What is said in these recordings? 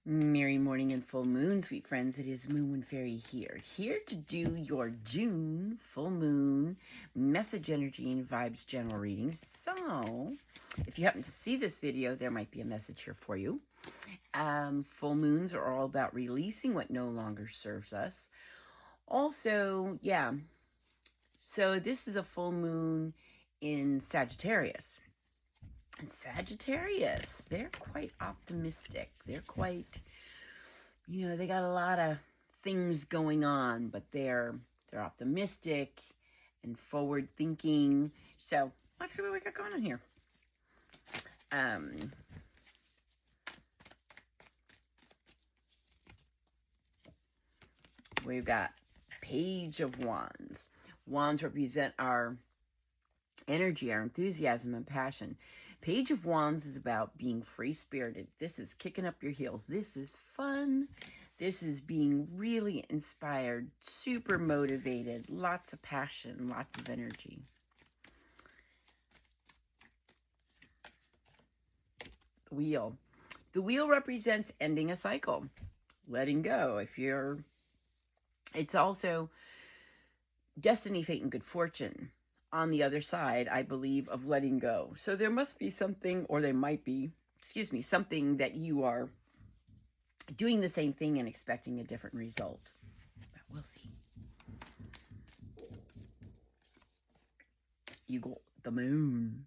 Merry morning and full moon, sweet friends. It is Moon Fairy here to do your June full moon message, energy, and vibes general readings. So, if you happen to see this video, there might be a message here for you. Full moons are all about releasing what no longer serves us. Also, so this is a full moon in Sagittarius. And Sagittarius, they're quite optimistic. They're quite, they got a lot of things going on, but they're optimistic and forward thinking. So let's see what we got going on here. We've got Page of Wands. Wands represent our energy, our enthusiasm, and passion. Page of Wands is about being free-spirited. This is kicking up your heels. This is fun. This is being really inspired, super motivated, lots of passion, lots of energy. The Wheel. The Wheel represents ending a cycle, letting go. It's also destiny, fate, and good fortune. On the other side, I believe, of letting go. So there must be something, or there might be, something that you are doing the same thing and expecting a different result. But we'll see. You got the Moon.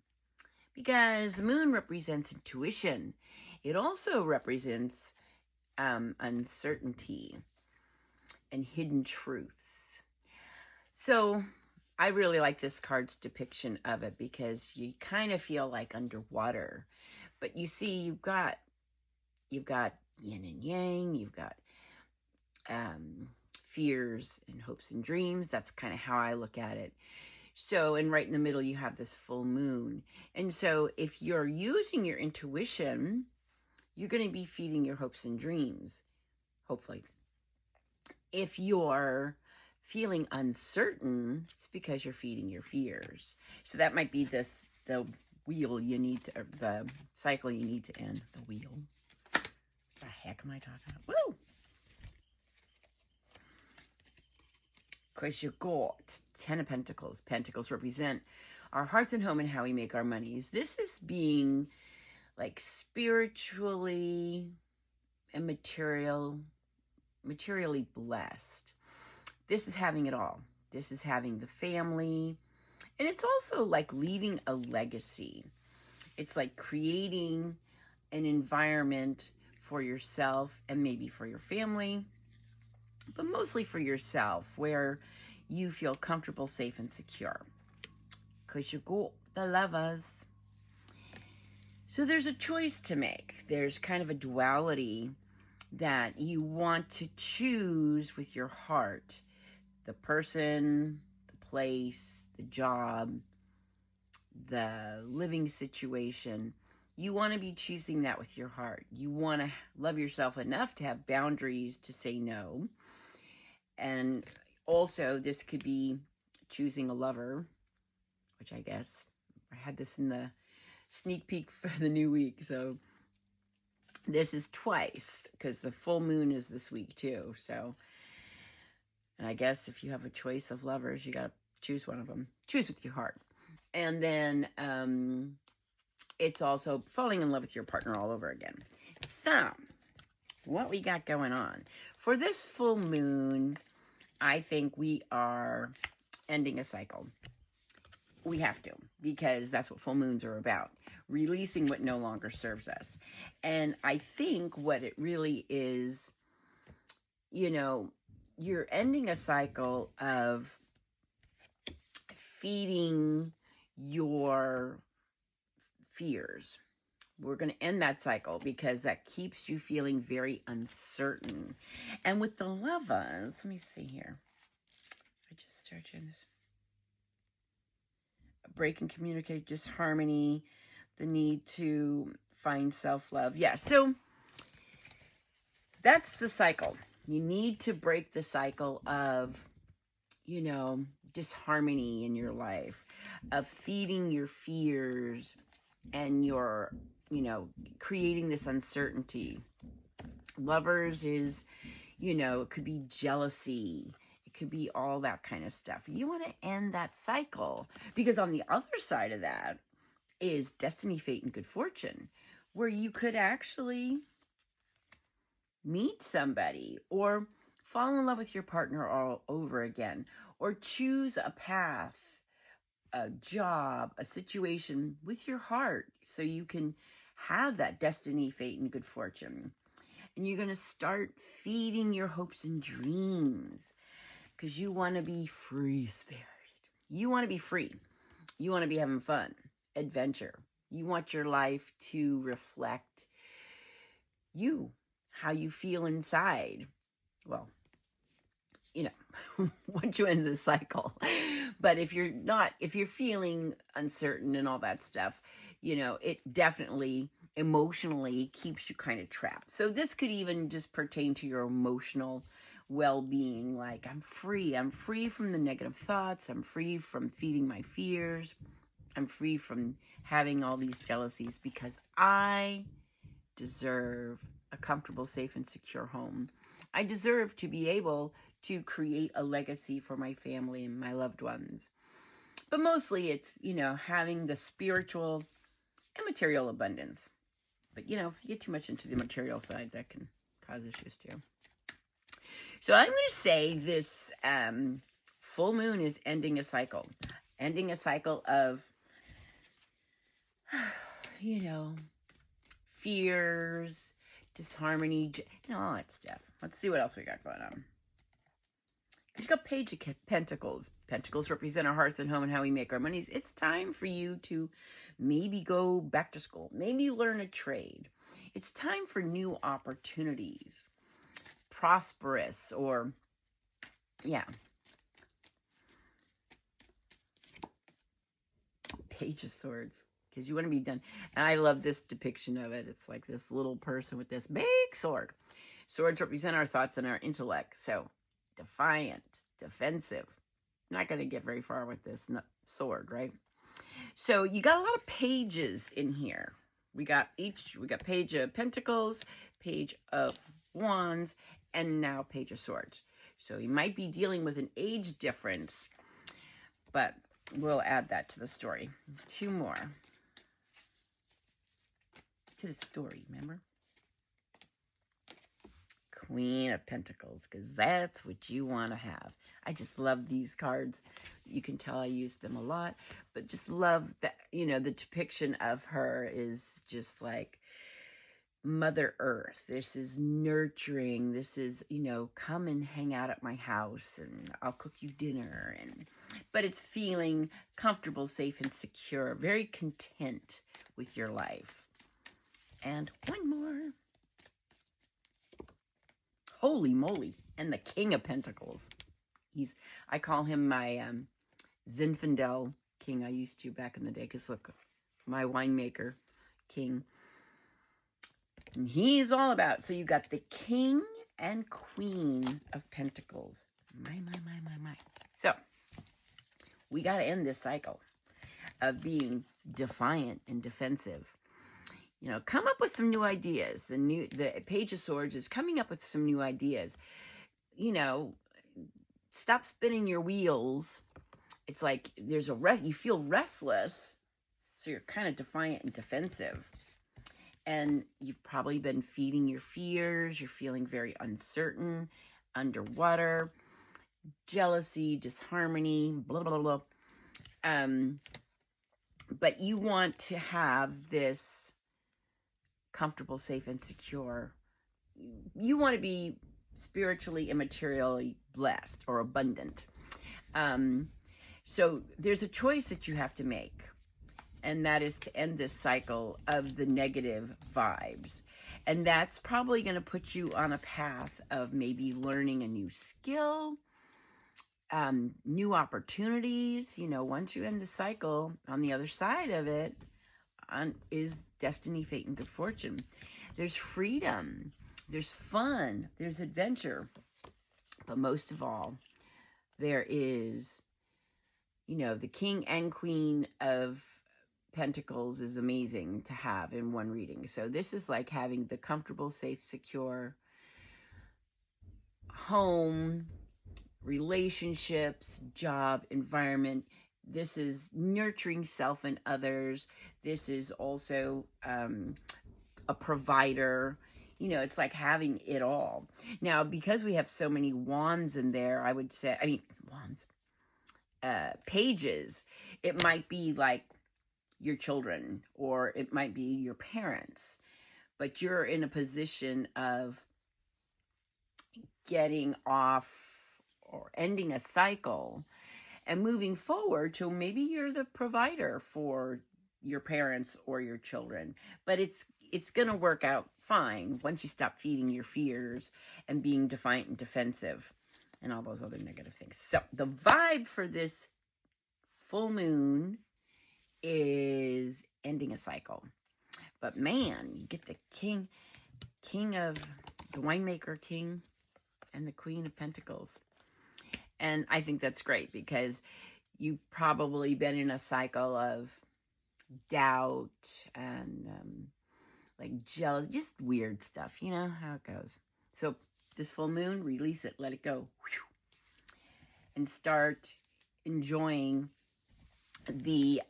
Because the Moon represents intuition. It also represents uncertainty and hidden truths. So I really like this card's depiction of it because you kind of feel like underwater. But you see, you've got yin and yang, you've got fears and hopes and dreams. That's kind of how I look at it. So, and right in the middle, you have this full moon. And so if you're using your intuition, you're going to be feeding your hopes and dreams, hopefully. If you're feeling uncertain, it's because you're feeding your fears. So that might be the wheel you need to, or the cycle you need to end. The wheel. What the heck am I talking about? Woo! Because you got 10 of Pentacles. Pentacles represent our hearth and home and how we make our monies. This is being like spiritually and materially blessed. This is having it all. This is having the family. And it's also like leaving a legacy. It's like creating an environment for yourself and maybe for your family, but mostly for yourself, where you feel comfortable, safe, and secure. Because you got the Lovers. So there's a choice to make. There's kind of a duality that you want to choose with your heart. The person, the place, the job, the living situation. You want to be choosing that with your heart. You want to love yourself enough to have boundaries to say no. And also, this could be choosing a lover, which I guess I had this in the sneak peek for the new week. So this is twice, because the full moon is this week too. So, and I guess if you have a choice of lovers, you got to choose one of them. Choose with your heart. And then it's also falling in love with your partner all over again. So, what we got going on? For this full moon, I think we are ending a cycle. We have to, because that's what full moons are about. Releasing what no longer serves us. And I think what it really is, you're ending a cycle of feeding your fears. We're going to end that cycle because that keeps you feeling very uncertain. And with the Lovers, let me see here. I just started this. Break and communicate disharmony, the need to find self-love. Yeah, so that's the cycle. You need to break the cycle of, disharmony in your life, of feeding your fears and your, creating this uncertainty. Lovers is, it could be jealousy. It could be all that kind of stuff. You want to end that cycle, because on the other side of that is destiny, fate, and good fortune, where you could actually meet somebody or fall in love with your partner all over again, or choose a path, a job, a situation with your heart so you can have that destiny, fate, and good fortune. And you're going to start feeding your hopes and dreams, because you want to be free spirited. You want to be free. You want to be having fun, adventure. You want your life to reflect you, how you feel inside. Well, once you end this cycle. But if you're feeling uncertain and all that stuff, it definitely emotionally keeps you kind of trapped. So this could even just pertain to your emotional well-being. Like, I'm free from the negative thoughts. I'm free from feeding my fears. I'm free from having all these jealousies, because I deserve a comfortable, safe, and secure home. I deserve to be able to create a legacy for my family and my loved ones. But mostly it's, having the spiritual and material abundance. But, if you get too much into the material side, that can cause issues too. So I'm going to say this full moon is ending a cycle of, fears, disharmony, all that stuff. Let's see what else we got going on. You got Page of Pentacles. Pentacles represent our hearth and home and how we make our monies. It's time for you to maybe go back to school, maybe learn a trade. It's time for new opportunities, prosperous, or Page of Swords, because you want to be done. And I love this depiction of it. It's like this little person with this big sword. Swords represent our thoughts and our intellect. So defiant, defensive. Not going to get very far with this sword, right? So you got a lot of pages in here. We got Page of Pentacles, Page of Wands, and now Page of Swords. So you might be dealing with an age difference, but we'll add that to the story. Two more to the story, remember? Queen of Pentacles, because that's what you want to have. I just love these cards. You can tell I use them a lot, but just love that, the depiction of her is just like Mother Earth. This is nurturing. This is, come and hang out at my house and I'll cook you dinner. But it's feeling comfortable, safe, and secure. Very content with your life. And one more. Holy moly. And the King of Pentacles. I call him my Zinfandel king. I used to back in the day, because look, my winemaker king. And he's all about, so you got the King and Queen of Pentacles. My. So we got to end this cycle of being defiant and defensive. Come up with some new ideas. The Page of Swords is coming up with some new ideas. Stop spinning your wheels. It's like you feel restless, so you're kind of defiant and defensive. And you've probably been feeding your fears. You're feeling very uncertain, underwater, jealousy, disharmony, blah, blah, blah. But you want to have this comfortable, safe, and secure. You want to be spiritually and materially blessed or abundant. So there's a choice that you have to make. And that is to end this cycle of the negative vibes. And that's probably going to put you on a path of maybe learning a new skill, new opportunities. Once you end the cycle, on the other side of it is destiny, fate, and good fortune. There's freedom. There's fun. There's adventure. But most of all, there is, the King and Queen of Pentacles is amazing to have in one reading. So this is like having the comfortable, safe, secure home, relationships, job, environment. This is nurturing self and others. This is also a provider. You know, it's like having it all. Now, because we have so many wands in there, I would say, wands, pages, it might be like your children, or it might be your parents, but you're in a position of getting off or ending a cycle and moving forward to maybe you're the provider for your parents or your children. But it's going to work out fine once you stop feeding your fears and being defiant and defensive and all those other negative things. So the vibe for this full moon is ending a cycle. But man, you get the king of the winemaker king and the Queen of Pentacles. And I think that's great because you've probably been in a cycle of doubt and like jealous, just weird stuff. You know how it goes. So this full moon, release it, let it go. And start enjoying the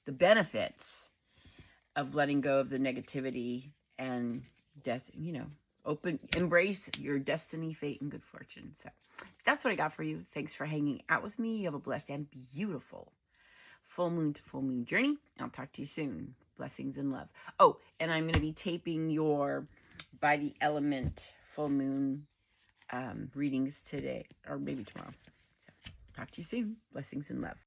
benefits of letting go of the negativity and embrace your destiny, fate, and good fortune. So that's what I got for you. Thanks for hanging out with me. You have a blessed and beautiful full moon to full moon journey. I'll talk to you soon. Blessings and love. Oh, and I'm going to be taping your by the element full moon readings today, or maybe tomorrow. So talk to you soon. Blessings and love.